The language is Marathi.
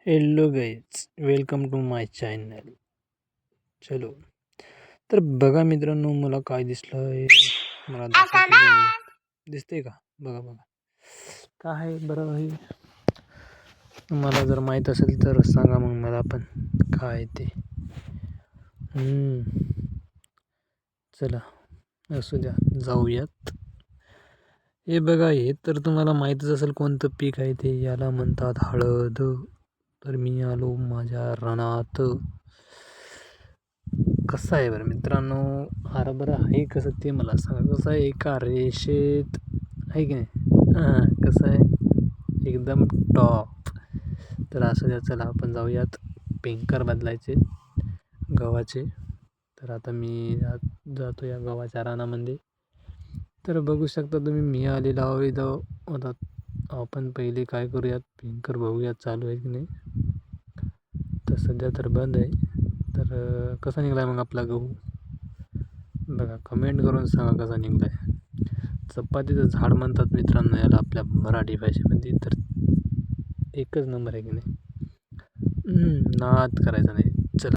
Hello guys, welcome to my channel. चलो तर बघा मित्रांनो, मला काय दिसलं आहे मला दाखवतो. दिसते का? बघा बघा काय आहे बरं. हे मला जर माहीत असेल तर सांगा मग मला पण काय ते. चला असू द्या, जाऊयात. हे बघा, हे तर तुम्हाला माहीतच असेल कोणतं पीक आहे ते. याला म्हणतात हळद. तर मी आलो माझ्या रानात. कसं आहे बरं मित्रांनो, हरभरा आहे कसं ते मला सांगा. कसं आहे, एका रेषेत आहे की नाही? कसं आहे, एकदम टॉप. तर असं द्या, चला आपण जाऊयात पेंकर बदलायचे गव्हाचे. तर आता मी जातो या गव्हाच्या रानामध्ये. तर बघू शकता तुम्ही, मी आलेला आहो इथं. आता आपण पहिले काय करूयात, पेंकर बघूयात चालू आहे की नाही. तर सध्या तर बंद आहे. तर कसा निघाला मग आपला गहू बघा, कमेंट करून सांगा कसा निघला आहे. चपातीचं झाड म्हणतात मित्रांनो याला आपल्या मराठी भाषेमध्ये. तर एकच नंबर आहे की नाही. नाद करायचा नाही,